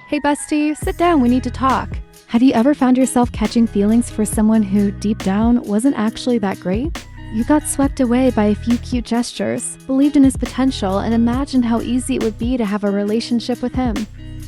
Hey bestie, sit down, we need to talk. Have you ever found yourself catching feelings for someone who, deep down, wasn't actually that great? You got swept away by a few cute gestures, believed in his potential, and imagined how easy it would be to have a relationship with him.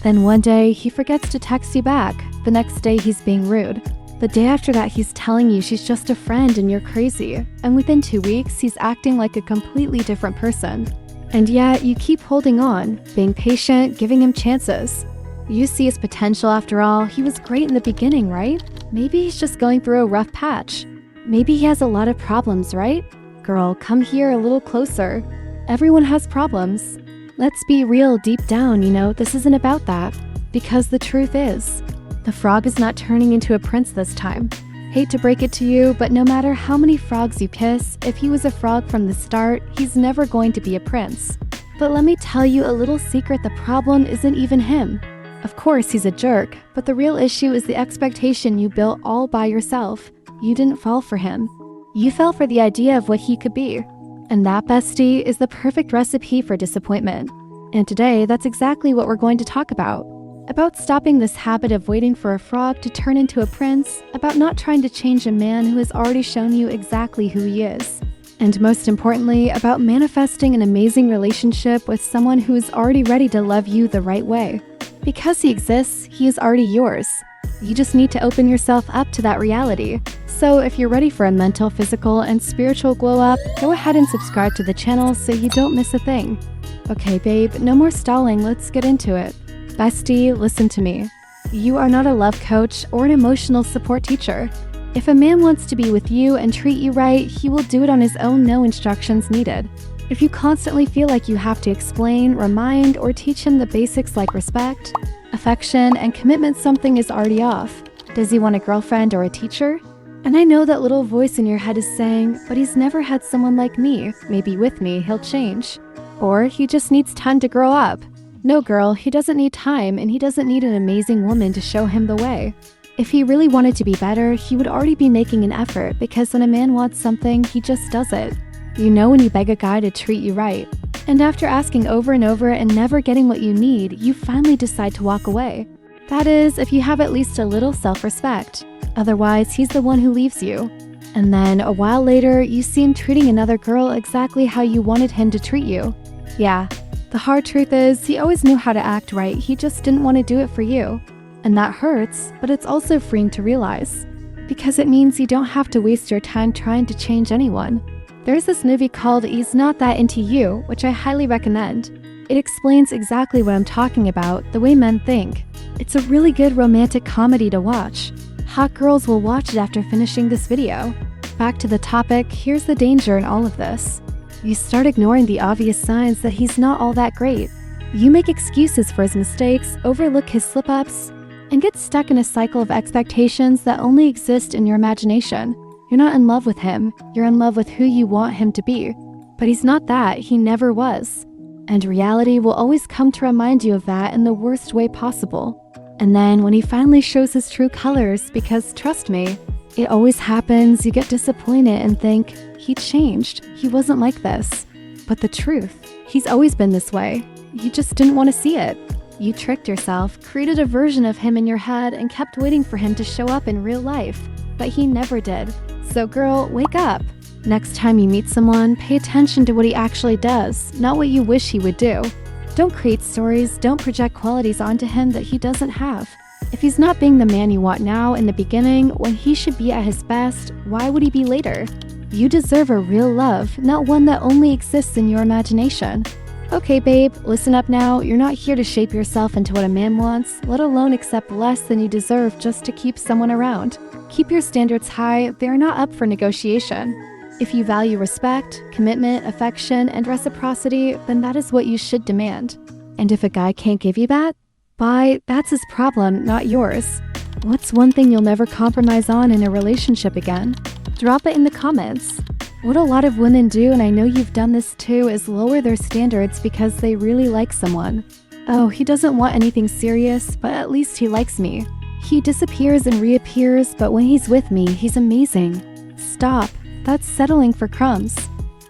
Then one day, he forgets to text you back. The next day, he's being rude. The day after that, he's telling you she's just a friend and you're crazy. And within 2 weeks, he's acting like a completely different person. And yet, you keep holding on, being patient, giving him chances. You see his potential after all. He was great in the beginning, right? Maybe he's just going through a rough patch. Maybe he has a lot of problems, right? Girl, come here a little closer. Everyone has problems. Let's be real deep down, this isn't about that. Because the truth is, the frog is not turning into a prince this time. Hate to break it to you, but no matter how many frogs you kiss, if he was a frog from the start, he's never going to be a prince. But let me tell you a little secret, the problem isn't even him. Of course, he's a jerk, but the real issue is the expectation you built all by yourself. You didn't fall for him. You fell for the idea of what he could be. And that, bestie, is the perfect recipe for disappointment. And today, that's exactly what we're going to talk about. About stopping this habit of waiting for a frog to turn into a prince, about not trying to change a man who has already shown you exactly who he is. And most importantly, about manifesting an amazing relationship with someone who is already ready to love you the right way. Because he exists, he is already yours. You just need to open yourself up to that reality. So if you're ready for a mental, physical, and spiritual glow up, go ahead and subscribe to the channel so you don't miss a thing. Okay, babe, no more stalling, let's get into it. Bestie, listen to me. You are not a love coach or an emotional support teacher. If a man wants to be with you and treat you right, he will do it on his own, no instructions needed. If you constantly feel like you have to explain, remind, or teach him the basics like respect, affection, and commitment, something is already off. Does he want a girlfriend or a teacher? And I know that little voice in your head is saying, but he's never had someone like me. Maybe with me, he'll change. Or he just needs time to grow up. No, girl, he doesn't need time, and he doesn't need an amazing woman to show him the way. If he really wanted to be better, he would already be making an effort, because when a man wants something, he just does it. You know when you beg a guy to treat you right. And after asking over and over and never getting what you need, you finally decide to walk away. That is, if you have at least a little self-respect. Otherwise, he's the one who leaves you. And then, a while later, you see him treating another girl exactly how you wanted him to treat you. Yeah, the hard truth is, he always knew how to act right, he just didn't want to do it for you. And that hurts, but it's also freeing to realize. Because it means you don't have to waste your time trying to change anyone. There's this movie called He's Not That Into You, which I highly recommend. It explains exactly what I'm talking about, the way men think. It's a really good romantic comedy to watch. Hot girls will watch it after finishing this video. Back to the topic, here's the danger in all of this. You start ignoring the obvious signs that he's not all that great. You make excuses for his mistakes, overlook his slip-ups, and get stuck in a cycle of expectations that only exist in your imagination. You're not in love with him, you're in love with who you want him to be. But he's not that, he never was. And reality will always come to remind you of that in the worst way possible. And then when he finally shows his true colors, because trust me, it always happens, you get disappointed and think, he changed, he wasn't like this. But the truth, he's always been this way. You just didn't want to see it. You tricked yourself, created a version of him in your head, and kept waiting for him to show up in real life. But he never did. So girl, wake up. Next time you meet someone, pay attention to what he actually does, not what you wish he would do. Don't create stories, don't project qualities onto him that he doesn't have. If he's not being the man you want now in the beginning, when he should be at his best, why would he be later? You deserve a real love, not one that only exists in your imagination. Okay, babe, listen up now. You're not here to shape yourself into what a man wants, let alone accept less than you deserve just to keep someone around. Keep your standards high, they are not up for negotiation. If you value respect, commitment, affection, and reciprocity, then that is what you should demand. And if a guy can't give you that, that's his problem, not yours. What's one thing you'll never compromise on in a relationship again? Drop it in the comments. What a lot of women do, and I know you've done this too, is lower their standards because they really like someone. Oh, he doesn't want anything serious, but at least he likes me. He disappears and reappears, but when he's with me, he's amazing. Stop. That's settling for crumbs.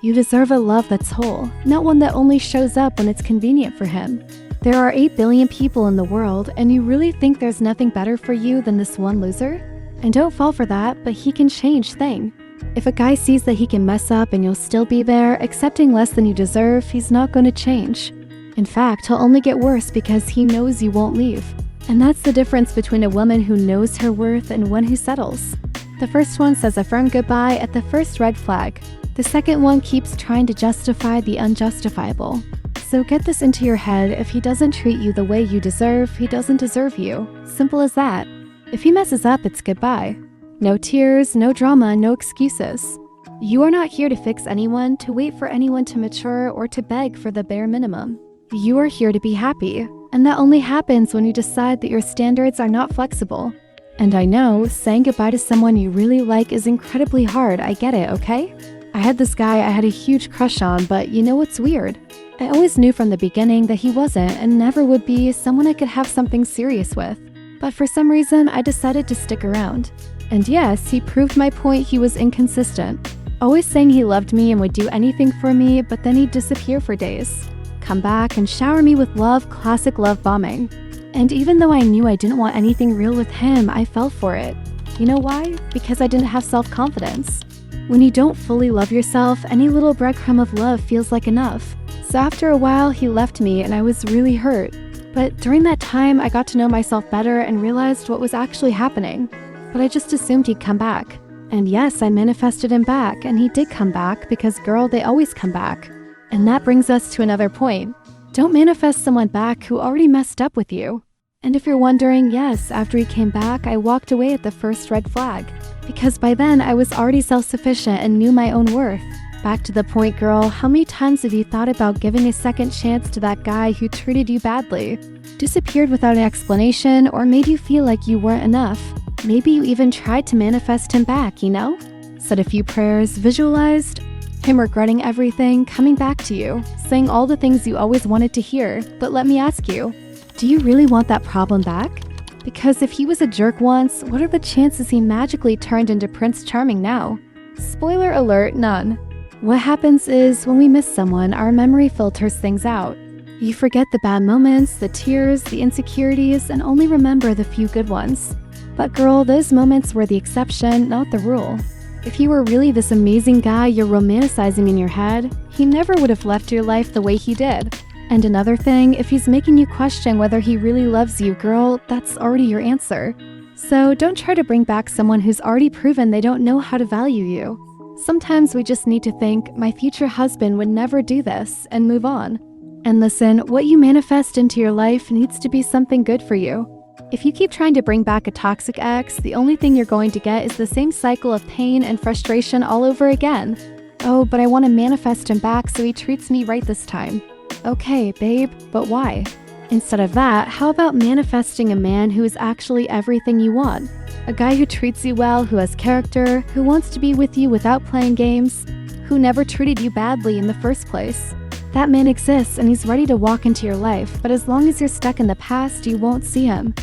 You deserve a love that's whole, not one that only shows up when it's convenient for him. There are 8 billion people in the world, and you really think there's nothing better for you than this one loser? And don't fall for that, but he can change thing. If a guy sees that he can mess up and you'll still be there, accepting less than you deserve, he's not going to change. In fact, he'll only get worse because he knows you won't leave. And that's the difference between a woman who knows her worth and one who settles. The first one says a firm goodbye at the first red flag. The second one keeps trying to justify the unjustifiable. So get this into your head, if he doesn't treat you the way you deserve, he doesn't deserve you. Simple as that. If he messes up, it's goodbye. No tears, no drama, no excuses. You are not here to fix anyone, to wait for anyone to mature, or to beg for the bare minimum. You are here to be happy, and that only happens when you decide that your standards are not flexible. And I know, saying goodbye to someone you really like is incredibly hard, I get it, okay? I had this guy I had a huge crush on, but you know what's weird? I always knew from the beginning that he wasn't and never would be someone I could have something serious with. But for some reason, I decided to stick around. And yes, he proved my point. He was inconsistent. Always saying he loved me and would do anything for me, but then he'd disappear for days. Come back and shower me with love, classic love bombing. And even though I knew I didn't want anything real with him, I fell for it. You know why? Because I didn't have self-confidence. When you don't fully love yourself, any little breadcrumb of love feels like enough. So after a while, he left me and I was really hurt. But during that time, I got to know myself better and realized what was actually happening. But I just assumed he'd come back. And yes, I manifested him back, and he did come back because, girl, they always come back. And that brings us to another point. Don't manifest someone back who already messed up with you. And if you're wondering, yes, after he came back, I walked away at the first red flag. Because by then, I was already self-sufficient and knew my own worth. Back to the point, girl, how many times have you thought about giving a second chance to that guy who treated you badly? Disappeared without an explanation, or made you feel like you weren't enough? Maybe you even tried to manifest him back, you know? Said a few prayers, visualized him regretting everything, coming back to you, saying all the things you always wanted to hear. But let me ask you, do you really want that problem back? Because if he was a jerk once, what are the chances he magically turned into Prince Charming now? Spoiler alert, none. What happens is, when we miss someone, our memory filters things out. You forget the bad moments, the tears, the insecurities, and only remember the few good ones. But girl, those moments were the exception, not the rule. If he were really this amazing guy you're romanticizing in your head, he never would have left your life the way he did. And another thing, if he's making you question whether he really loves you, girl, that's already your answer. So don't try to bring back someone who's already proven they don't know how to value you. Sometimes we just need to think, my future husband would never do this, and move on. And listen, what you manifest into your life needs to be something good for you. If you keep trying to bring back a toxic ex, the only thing you're going to get is the same cycle of pain and frustration all over again. Oh, but I want to manifest him back so he treats me right this time. Okay, babe, but why? Instead of that, how about manifesting a man who is actually everything you want? A guy who treats you well, who has character, who wants to be with you without playing games, who never treated you badly in the first place. That man exists and he's ready to walk into your life, but as long as you're stuck in the past, you won't see him.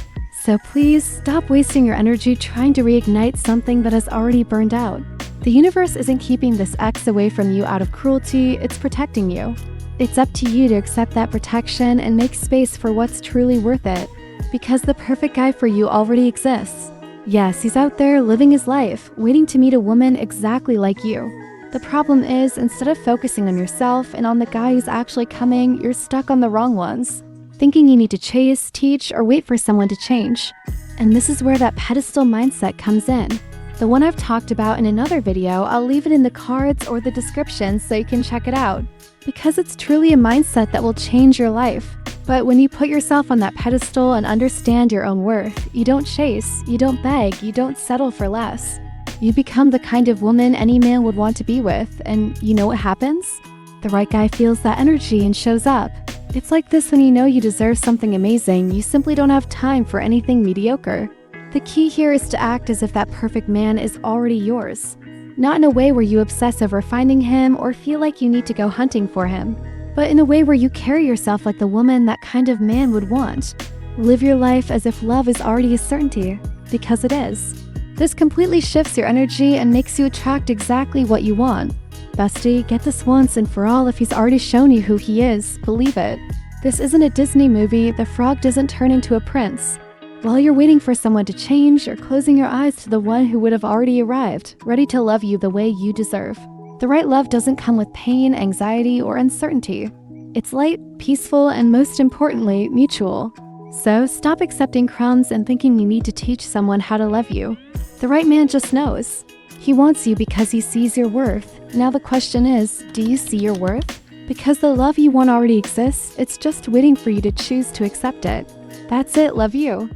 So please, stop wasting your energy trying to reignite something that has already burned out. The universe isn't keeping this ex away from you out of cruelty, it's protecting you. It's up to you to accept that protection and make space for what's truly worth it. Because the perfect guy for you already exists. Yes, he's out there living his life, waiting to meet a woman exactly like you. The problem is, instead of focusing on yourself and on the guy who's actually coming, you're stuck on the wrong ones. Thinking you need to chase, teach, or wait for someone to change. And this is where that pedestal mindset comes in. The one I've talked about in another video, I'll leave it in the cards or the description so you can check it out. Because it's truly a mindset that will change your life. But when you put yourself on that pedestal and understand your own worth, you don't chase, you don't beg, you don't settle for less. You become the kind of woman any man would want to be with, and you know what happens? The right guy feels that energy and shows up. It's like this when you know you deserve something amazing, you simply don't have time for anything mediocre. The key here is to act as if that perfect man is already yours. Not in a way where you obsess over finding him or feel like you need to go hunting for him, but in a way where you carry yourself like the woman that kind of man would want. Live your life as if love is already a certainty, because it is. This completely shifts your energy and makes you attract exactly what you want. Bestie, get this once and for all. If he's already shown you who he is, believe it. This isn't a Disney movie. The frog doesn't turn into a prince. While you're waiting for someone to change, you're closing your eyes to the one who would have already arrived, ready to love you the way you deserve. The right love doesn't come with pain, anxiety, or uncertainty. It's light, peaceful, and most importantly, mutual. So stop accepting crumbs and thinking you need to teach someone how to love you. The right man just knows. He wants you because he sees your worth. Now the question is, do you see your worth? Because the love you want already exists, it's just waiting for you to choose to accept it. That's it, love you.